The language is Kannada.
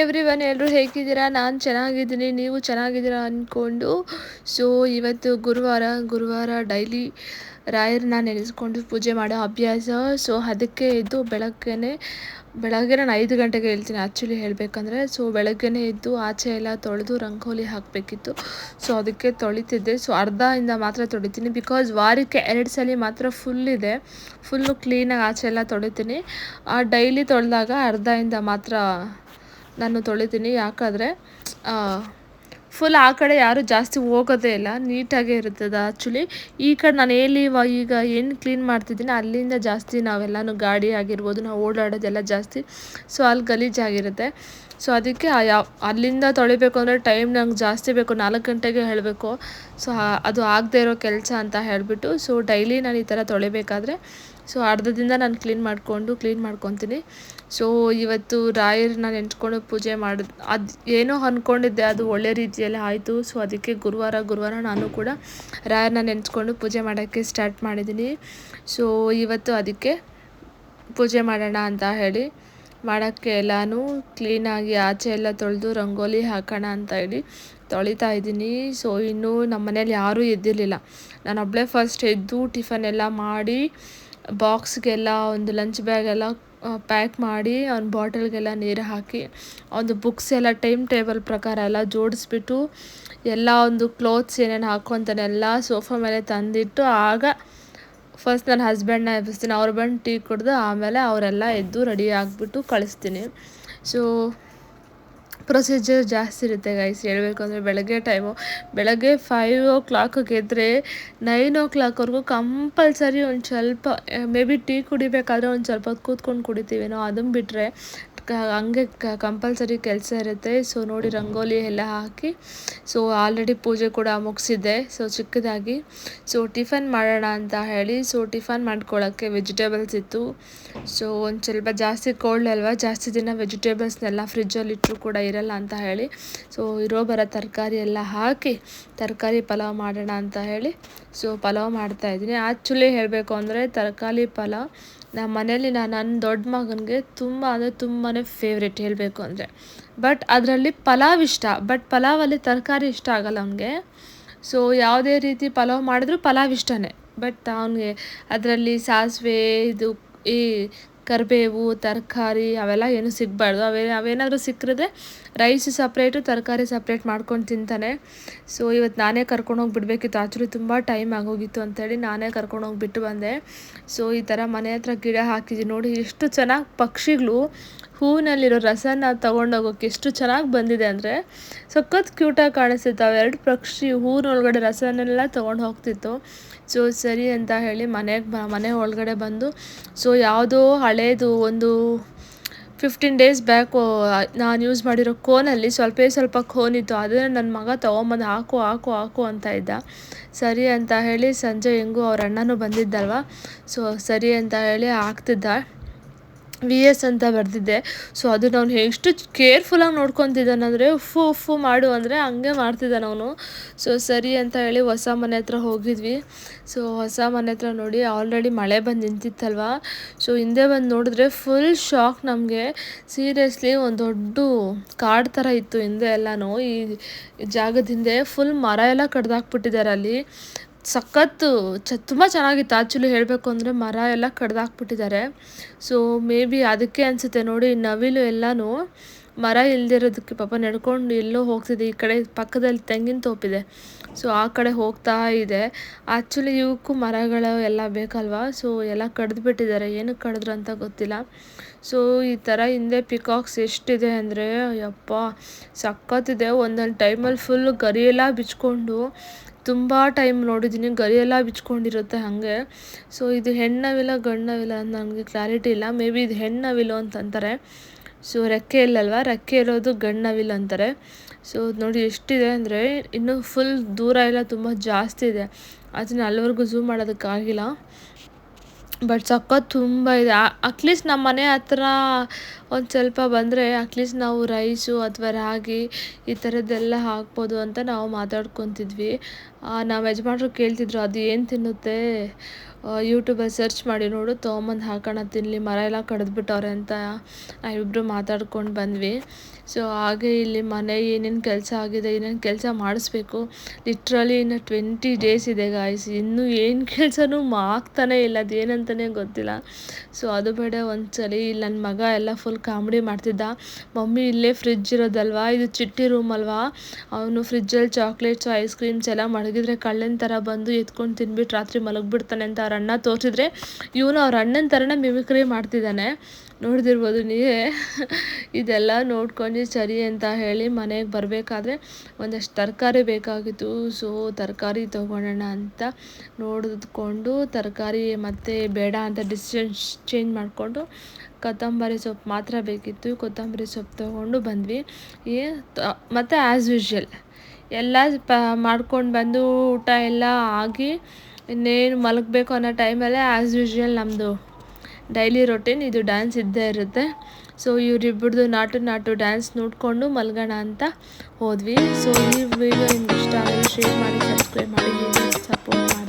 ಎವ್ರಿವನ್, ಎಲ್ಲರೂ ಹೇಗಿದ್ದೀರಾ? ನಾನು ಚೆನ್ನಾಗಿದ್ದೀನಿ, ನೀವು ಚೆನ್ನಾಗಿದ್ದೀರಾ ಅಂದ್ಕೊಂಡು. ಸೊ ಇವತ್ತು ಗುರುವಾರ ಡೈಲಿ ರಾಯರನ್ನ ನೆನೆಸ್ಕೊಂಡು ಪೂಜೆ ಮಾಡೋ ಅಭ್ಯಾಸ. ಸೊ ಅದಕ್ಕೆ ಎದ್ದು ಬೆಳಗ್ಗೆ ನಾನು 5 ಗಂಟೆಗೆ ಹೇಳ್ತೀನಿ ಆ್ಯಕ್ಚುಲಿ ಹೇಳಬೇಕಂದ್ರೆ. ಸೊ ಬೆಳಗ್ಗೆನೇ ಎದ್ದು ಆಚೆ ಎಲ್ಲ ತೊಳೆದು ರಂಗೋಲಿ ಹಾಕಬೇಕಿತ್ತು. ಸೊ ಅದಕ್ಕೆ ತೊಳಿತಿದ್ದೆ. ಸೊ ಅರ್ಧದಿಂದ ಮಾತ್ರ ತೊಳಿತೀನಿ, ಬಿಕಾಸ್ ವಾರಕ್ಕೆ 2 ಸಲ ಮಾತ್ರ ಫುಲ್ಲು ಕ್ಲೀನಾಗಿ ಆಚೆ ಎಲ್ಲ ತೊಳಿತೀನಿ. ಡೈಲಿ ತೊಳೆದಾಗ ಅರ್ಧದಿಂದ ಮಾತ್ರ ನಾನು ತೊಳಿತೀನಿ. ಯಾಕಂದರೆ ಫುಲ್ ಆ ಕಡೆ ಯಾರೂ ಜಾಸ್ತಿ ಹೋಗೋದೇ ಇಲ್ಲ, ನೀಟಾಗೇ ಇರ್ತದೆ. ಆ್ಯಕ್ಚುಲಿ ಈ ಕಡೆ ನಾನು ಈಗ ಏನು ಕ್ಲೀನ್ ಮಾಡ್ತಿದ್ದೀನಿ ಅಲ್ಲಿಂದ ಜಾಸ್ತಿ ನಾವೆಲ್ಲನೂ ಗಾಡಿ ಆಗಿರ್ಬೋದು, ನಾವು ಓಡಾಡೋದೆಲ್ಲ ಜಾಸ್ತಿ. ಸೊ ಅಲ್ಲಿ ಗಲೀಜಾಗಿರುತ್ತೆ. ಸೊ ಅದಕ್ಕೆ ಅಲ್ಲಿಂದ ತೊಳಿಬೇಕು ಅಂದರೆ ಟೈಮ್ ನಂಗೆ ಜಾಸ್ತಿ ಬೇಕು, 4 ಗಂಟೆಗೆ ಹೇಳಬೇಕು. ಸೊ ಅದು ಆಗದೆ ಇರೋ ಕೆಲಸ ಅಂತ ಹೇಳಿಬಿಟ್ಟು ಸೊ ಡೈಲಿ ನಾನು ಈ ಥರ ತೊಳಿಬೇಕಾದ್ರೆ ಸೊ ಅರ್ಧದಿಂದ ನಾನು ಕ್ಲೀನ್ ಮಾಡ್ಕೊತೀನಿ. ಸೊ ಇವತ್ತು ರಾಯರನ್ನ ನೆನೆಸ್ಕೊಂಡು ಪೂಜೆ ಮಾಡೋದು, ಅದು ಏನೋ ಅಂದ್ಕೊಂಡಿದ್ದೆ, ಅದು ಒಳ್ಳೆ ರೀತಿಯಲ್ಲಿ ಆಯಿತು. ಸೊ ಅದಕ್ಕೆ ಗುರುವಾರ ನಾನು ಕೂಡ ರಾಯರನ್ನ ನೆನೆಸ್ಕೊಂಡು ಪೂಜೆ ಮಾಡೋಕ್ಕೆ ಸ್ಟಾರ್ಟ್ ಮಾಡಿದ್ದೀನಿ. ಸೊ ಇವತ್ತು ಅದಕ್ಕೆ ಪೂಜೆ ಮಾಡೋಣ ಅಂತ ಹೇಳಿ ಮಾಡೋಕ್ಕೆ ಎಲ್ಲನೂ ಕ್ಲೀನಾಗಿ ಆಚೆ ಎಲ್ಲ ತೊಳೆದು ರಂಗೋಲಿ ಹಾಕೋಣ ಅಂತ ಹೇಳಿ ತೊಳಿತಾ ಇದ್ದೀನಿ. ಸೊ ಇನ್ನೂ ನಮ್ಮ ಮನೇಲಿ ಯಾರೂ ಎದ್ದಿರಲಿಲ್ಲ. ನಾನು ಒಬ್ಬಳೇ ಫಸ್ಟ್ ಎದ್ದು ಟಿಫನ್ ಎಲ್ಲ ಮಾಡಿ ಬಾಕ್ಸ್ಗೆಲ್ಲ ಒಂದು ಲಂಚ್ ಬ್ಯಾಗೆಲ್ಲ ಪ್ಯಾಕ್ ಮಾಡಿ ಅವ್ನ ಬಾಟಲ್ಗೆಲ್ಲ ನೀರು ಹಾಕಿ ಒಂದು ಬುಕ್ಸ್ ಎಲ್ಲ ಟೈಮ್ ಟೇಬಲ್ ಪ್ರಕಾರ ಎಲ್ಲ ಜೋಡಿಸ್ಬಿಟ್ಟು ಎಲ್ಲ ಒಂದು ಕ್ಲೋತ್ಸ್ ಏನೇನು ಹಾಕ್ಕೊತಾನೆ ಎಲ್ಲ ಸೋಫಾ ಮೇಲೆ ತಂದಿಟ್ಟು ಆಗ ಫಸ್ಟ್ ನನ್ನ ಹಸ್ಬೆಂಡ್ನ ಎಬ್ಬಿಸ್ತೀನಿ. ಅವ್ರು ಬಂದು ಟೀ ಕುಡಿದು ಆಮೇಲೆ ಅವರೆಲ್ಲ ಎದ್ದು ರೆಡಿ ಆಗಿಬಿಟ್ಟು ಕಳಿಸ್ತೀನಿ. ಸೊ ಪ್ರೊಸೀಜರ್ ಜಾಸ್ತಿ ಇರುತ್ತೆ ಗೈಸ್, ಹೇಳಬೇಕು ಅಂದರೆ ಬೆಳಗ್ಗೆ 5 o'clock ಎದ್ದರೆ 9 o'clockವರೆಗೂ ಕಂಪಲ್ಸರಿ ಒಂದು ಸ್ವಲ್ಪ ಮೇ ಬಿ ಟೀ ಕುಡಿಬೇಕಾದ್ರೆ ಒಂದು ಸ್ವಲ್ಪ ಹೊತ್ತು ಕೂತ್ಕೊಂಡು ಕುಡಿತೀವೇನೋ, ಅದನ್ನು ಬಿಟ್ಟರೆ ಹಂಗೆ ಕಂಪಲ್ಸರಿ ಕೆಲಸ ಇರುತ್ತೆ. ಸೊ ನೋಡಿ ರಂಗೋಲಿ ಎಲ್ಲ ಹಾಕಿ ಸೊ ಆಲ್ರೆಡಿ ಪೂಜೆ ಕೂಡ ಮುಗಿಸಿದ್ದೆ. ಸೊ ಚಿಕ್ಕದಾಗಿ ಸೊ ಟಿಫನ್ ಮಾಡೋಣ ಅಂತ ಹೇಳಿ ಸೊ ಟಿಫನ್ ಮಾಡ್ಕೊಳ್ಳೋಕ್ಕೆ ವೆಜಿಟೇಬಲ್ಸ್ ಇತ್ತು. ಸೊ ಒಂದು ಸ್ವಲ್ಪ ಜಾಸ್ತಿ ಕೋಲ್ಡ್ ಅಲ್ವಾ, ಜಾಸ್ತಿ ದಿನ ವೆಜಿಟೇಬಲ್ಸ್ನೆಲ್ಲ ಫ್ರಿಜ್ಜಲ್ಲಿ ಇಟ್ಟರು ಕೂಡ ಇರಲ್ಲ ಅಂತ ಹೇಳಿ ಸೊ ಬರೋ ತರಕಾರಿ ಎಲ್ಲ ಹಾಕಿ ತರಕಾರಿ ಪಲಾವ್ ಮಾಡೋಣ ಅಂತ ಹೇಳಿ ಸೊ ಪಲಾವ್ ಮಾಡ್ತಾಯಿದ್ದೀನಿ. ಆ್ಯಕ್ಚುಲಿ ಹೇಳಬೇಕು ಅಂದರೆ ತರಕಾರಿ ಪಲಾವ್ ನಮ್ಮ ಮನೇಲಿ ನನ್ನ ದೊಡ್ಡ ಮಗನಿಗೆ ತುಂಬಾ ಫೇವ್ರೆಟ್ ಹೇಳಬೇಕು ಅಂದರೆ. ಬಟ್ ಅದರಲ್ಲಿ ಪಲಾವ್ ಇಷ್ಟ, ಬಟ್ ಪಲಾವಲ್ಲಿ ತರಕಾರಿ ಇಷ್ಟ ಆಗಲ್ಲ ಅವನಿಗೆ. ಸೊ ಯಾವುದೇ ರೀತಿ ಪಲಾವ್ ಮಾಡಿದ್ರೂ ಪಲಾವ್ ಇಷ್ಟನೇ, ಬಟ್ ಅವನಿಗೆ ಅದರಲ್ಲಿ ಸಾಸಿವೆ ಇದು ಈ ಕರಿಬೇವು ತರಕಾರಿ ಅವೆಲ್ಲ ಏನೂ ಸಿಗಬಾರ್ದು. ಅವೇನಾದರೂ ಸಿಕ್ಕಿದ್ರೆ ರೈಸ್ ಸಪ್ರೇಟು ತರಕಾರಿ ಸಪ್ರೇಟ್ ಮಾಡ್ಕೊಂಡು ತಿಂತಾನೆ. ಸೊ ಇವತ್ತು ನಾನೇ ಕರ್ಕೊಂಡೋಗಿ ಬಿಡಬೇಕಿತ್ತು, ಆ್ಯಕ್ಚುಲಿ ತುಂಬ ಟೈಮ್ ಆಗೋಗಿತ್ತು ಅಂತೇಳಿ ನಾನೇ ಕರ್ಕೊಂಡೋಗಿ ಬಿಟ್ಟು ಬಂದೆ. ಸೊ ಈ ಥರ ಮನೆ ಹತ್ರ ಗಿಡ ಹಾಕಿದ್ದೀನಿ ನೋಡಿ, ಎಷ್ಟು ಚೆನ್ನಾಗಿ ಪಕ್ಷಿಗಳು ಹೂವಿನಲ್ಲಿರೋ ರಸನ ತೊಗೊಂಡೋಗೋಕ್ಕೆ ಎಷ್ಟು ಚೆನ್ನಾಗಿ ಬಂದಿದೆ ಅಂದರೆ ಸಖತ್ ಕ್ಯೂಟಾಗಿ ಕಾಣಿಸ್ತಿತ್ತು. ಅವೆರಡು ಪಕ್ಷಿ ಹೂವಿನೊಳಗಡೆ ರಸನೆಲ್ಲ ತೊಗೊಂಡು ಹೋಗ್ತಿತ್ತು. ಸೊ ಸರಿ ಅಂತ ಹೇಳಿ ಮನೆ ಒಳಗಡೆ ಬಂದು ಸೊ ಯಾವುದೋ ಹಳೇದು ಒಂದು 15 days ಬ್ಯಾಕು ನಾನು ಯೂಸ್ ಮಾಡಿರೋ ಕೋನಲ್ಲಿ ಸ್ವಲ್ಪ ಕೋನಿತ್ತು, ಅದನ್ನು ನನ್ನ ಮಗ ತೊಗೊಂಬಂದು ಹಾಕು ಅಂತ ಇದ್ದ. ಸರಿ ಅಂತ ಹೇಳಿ ಸಂಜೆ ಹೆಂಗೂ ಅವ್ರ ಅಣ್ಣನೂ ಬಂದಿದ್ದಲ್ವ, ಸೊ ಸರಿ ಅಂತ ಹೇಳಿ ಹಾಕ್ತಿದ್ದ. VS ಅಂತ ಬರೆದಿದ್ದೆ. ಸೊ ಅದನ್ನು ಅವ್ನು ಎಷ್ಟು ಕೇರ್ಫುಲ್ಲಾಗಿ ನೋಡ್ಕೊತಿದ್ದಾನಂದರೆ ಉಫ್ಫು ಮಾಡು ಅಂದರೆ ಹಂಗೆ ಮಾಡ್ತಿದ್ದಾನೆ ಅವನು. ಸೊ ಸರಿ ಅಂತ ಹೇಳಿ ಹೊಸ ಮನೆ ಹತ್ರ ಹೋಗಿದ್ವಿ. ಸೊ ಹೊಸ ಮನೆ ಹತ್ರ ನೋಡಿ ಆಲ್ರೆಡಿ ಮಳೆ ಬಂದು ನಿಂತಿತ್ತಲ್ವ. ಸೊ ಹಿಂದೆ ಬಂದು ನೋಡಿದ್ರೆ ಫುಲ್ ಶಾಕ್ ನಮಗೆ. ಸೀರಿಯಸ್ಲಿ ಒಂದು ದೊಡ್ಡ ಕಾಡು ಥರ ಇತ್ತು ಹಿಂದೆ ಎಲ್ಲನೂ. ಈ ಜಾಗದ ಹಿಂದೆ ಫುಲ್ ಮರ ಎಲ್ಲ ಕಡ್ದಾಕ್ಬಿಟ್ಟಿದ್ದಾರೆ ಅಲ್ಲಿ. ಸಖತ್ತು ತುಂಬ ಚೆನ್ನಾಗಿತ್ತು ಆ್ಯಕ್ಚುಲಿ ಹೇಳಬೇಕು ಅಂದರೆ, ಮರ ಎಲ್ಲ ಕಡ್ದಾಕ್ಬಿಟ್ಟಿದ್ದಾರೆ. ಸೊ ಮೇ ಬಿ ಅದಕ್ಕೆ ಅನಿಸುತ್ತೆ ನೋಡಿ, ನವಿಲು ಎಲ್ಲನೂ ಮರ ಇಲ್ದಿರೋದಕ್ಕೆ ಪಾಪ ನಡ್ಕೊಂಡು ಎಲ್ಲೋ ಹೋಗ್ತಿದೆ. ಈ ಕಡೆ ಪಕ್ಕದಲ್ಲಿ ತೆಂಗಿನ ತೋಪಿದೆ, ಸೊ ಆ ಕಡೆ ಹೋಗ್ತಾ ಇದೆ. ಆ್ಯಕ್ಚುಲಿ ಇವಕ್ಕೂ ಮರಗಳು ಎಲ್ಲ ಬೇಕಲ್ವಾ, ಸೊ ಎಲ್ಲ ಕಡ್ದುಬಿಟ್ಟಿದ್ದಾರೆ. ಏನಕ್ಕೆ ಕಡಿದ್ರು ಅಂತ ಗೊತ್ತಿಲ್ಲ. ಸೊ ಈ ಥರ ಹಿಂದೆ ಪಿಕಾಕ್ಸ್ ಎಷ್ಟಿದೆ ಅಂದರೆ ಯಪ್ಪ ಸಖತ್ತಿದೆ. ಒಂದೊಂದು ಟೈಮಲ್ಲಿ ಫುಲ್ ಗರಿಯೆಲ್ಲ ಬಿಚ್ಕೊಂಡು ತುಂಬ ಟೈಮ್ ನೋಡಿದ್ದೀನಿ, ಗರಿಯೆಲ್ಲ ಬಿಚ್ಕೊಂಡಿರುತ್ತೆ ಹಾಗೆ. ಸೊ ಇದು ಹೆಣ್ಣವಿಲ್ಲ ಗಂಡವಿಲ್ಲ ಅಂತ ನನಗೆ ಕ್ಲಾರಿಟಿ ಇಲ್ಲ. ಮೇ ಬಿ ಇದು ಹೆಣ್ಣವಿಲು ಅಂತಂತಾರೆ. ಸೊ ರೆಕ್ಕೆ ಇಲ್ಲಲ್ವ, ರೆಕ್ಕೆ ಇರೋದು ಗಂಡವಿಲ್ ಅಂತಾರೆ. ಸೊ ನೋಡಿ ಎಷ್ಟಿದೆ ಅಂದರೆ ಇನ್ನೂ ಫುಲ್ ದೂರ ಎಲ್ಲ ತುಂಬ ಜಾಸ್ತಿ ಇದೆ, ಅದನ್ನು ಅಲ್ಲಿವರೆಗೂ ಝೂಮ್ ಮಾಡೋದಕ್ಕಾಗಿಲ್ಲ. ಬಟ್ ಸಖತ್ ತುಂಬ ಇದೆ. ಅಟ್ಲೀಸ್ಟ್ ನಮ್ಮ ಮನೆ ಹತ್ರ ಒಂದು ಸ್ವಲ್ಪ ಬಂದರೆ ಅಟ್ಲೀಸ್ಟ್ ನಾವು ರೈಸು ಅಥವಾ ರಾಗಿ ಈ ಥರದ್ದೆಲ್ಲ ಹಾಕ್ಬೋದು ಅಂತ ನಾವು ಮಾತಾಡ್ಕೊತಿದ್ವಿ. ನಮ್ಮ ಯಜಮಾನ್ರು ಕೇಳ್ತಿದ್ರು ಅದು ಏನು ತಿನ್ನುತ್ತೆ ಯೂಟ್ಯೂಬಲ್ಲಿ ಸರ್ಚ್ ಮಾಡಿ ನೋಡು ತೊಗೊಂಬಂದು ಹಾಕೋಣ ತಿನ್ನಲಿ, ಮರ ಎಲ್ಲ ಕಡಿದ್ಬಿಟ್ಟವ್ರೆ ಅಂತ ನಾವಿಬ್ಬರು ಮಾತಾಡ್ಕೊಂಡು ಬಂದ್ವಿ. ಸೊ ಹಾಗೆ ಇಲ್ಲಿ ಮನೆ ಏನೇನು ಕೆಲಸ ಆಗಿದೆ, ಏನೇನು ಕೆಲಸ ಮಾಡಿಸ್ಬೇಕು. ಲಿಟ್ರಲಿ ಇನ್ನು 20 ಡೇಸ್ ಇದೆ ಗಾಯ್ಸ್. ಇನ್ನೂ ಏನು ಕೆಲಸನೂ ಆಗ್ತಾನೇ ಇಲ್ಲ, ಅದೇನಂತಲೇ ಗೊತ್ತಿಲ್ಲ. ಸೊ ಅದು ಬೇಡ ಒಂದ್ಸಲಿ ಇಲ್ಲಿ ನನ್ನ ಮಗ ಎಲ್ಲ ಫುಲ್ ಕಾಮಿಡಿ ಮಾಡ್ತಿದ್ದ. ಮಮ್ಮಿ ಇಲ್ಲೇ ಫ್ರಿಜ್ ಇರೋದಲ್ವಾ, ಇದು ಚಿಟ್ಟಿ ರೂಮ್ ಅಲ್ವಾ, ಅವನು ಫ್ರಿಜ್ಜಲ್ಲಿ ಚಾಕ್ಲೇಟ್ಸು ಐಸ್ ಕ್ರೀಮ್ಸ್ ಎಲ್ಲ ಮಡಗಿದ್ರೆ ಕಳ್ಳನ ಥರ ಬಂದು ಎತ್ಕೊಂಡು ತಿನ್ಬಿಟ್ಟು ರಾತ್ರಿ ಮಲಗಿಬಿಡ್ತಾನೆ ಅಂತ ಅವ್ರ ಅಣ್ಣ ತೋರಿಸಿದ್ರೆ ಇವನು ಅವ್ರ ಅಣ್ಣನ ಥರನೇ ಮಿಮಿಕ್ರಿ ಮಾಡ್ತಿದ್ದಾನೆ. ನೋಡ್ದಿರ್ಬೋದು ನೀವೇ. ಇದೆಲ್ಲ ನೋಡ್ಕೊಂಡು ಸರಿ ಅಂತ ಹೇಳಿ ಮನೆಗೆ ಬರಬೇಕಾದ್ರೆ ಒಂದಷ್ಟು ತರಕಾರಿ ಬೇಕಾಗಿತ್ತು. ಸೊ ತರಕಾರಿ ತೊಗೊಳೋಣ ಅಂತ ನೋಡಿಕೊಂಡು ತರಕಾರಿ ಮತ್ತು ಬೇಡ ಅಂತ ಡಿಸಿಷನ್ ಚೇಂಜ್ ಮಾಡಿಕೊಂಡು ಕೊತ್ತಂಬರಿ ಸೊಪ್ಪು ಮಾತ್ರ ಬೇಕಿತ್ತು. ಕೊತ್ತಂಬರಿ ಸೊಪ್ಪು ತೊಗೊಂಡು ಬಂದ್ವಿ. ಮತ್ತು ಆ್ಯಸ್ ಯೂಶ್ವಲ್ ಎಲ್ಲ ಮಾಡ್ಕೊಂಡು ಬಂದು ಊಟ ಎಲ್ಲ ಆಗಿ ಇನ್ನೇನು ಮಲಗಬೇಕು ಅನ್ನೋ ಟೈಮಲ್ಲೇ ಆ್ಯಸ್ ಯೂಶ್ವಲ್ ನಮ್ಮದು ಡೈಲಿ ರೊಟೀನ್ ಇದು ಡ್ಯಾನ್ಸ್ ಇದ್ದೇ ಇರುತ್ತೆ. ಸೊ ಇವರಿಬ್ಬರದು ನಾಟು ಡ್ಯಾನ್ಸ್ ನೋಡಿಕೊಂಡು ಮಲಗೋಣ ಅಂತ ಹೋದ್ವಿ. ಸೊ ಈ ವಿಡಿಯೋ ನಿಮ್ಗೆ ಇಷ್ಟ ಆದರೆ ಶೇರ್ ಮಾಡಿ, ಸಬ್ಸ್ಕ್ರೈಬ್ ಮಾಡಿ, ಸಪೋರ್ಟ್ ಮಾಡಿ.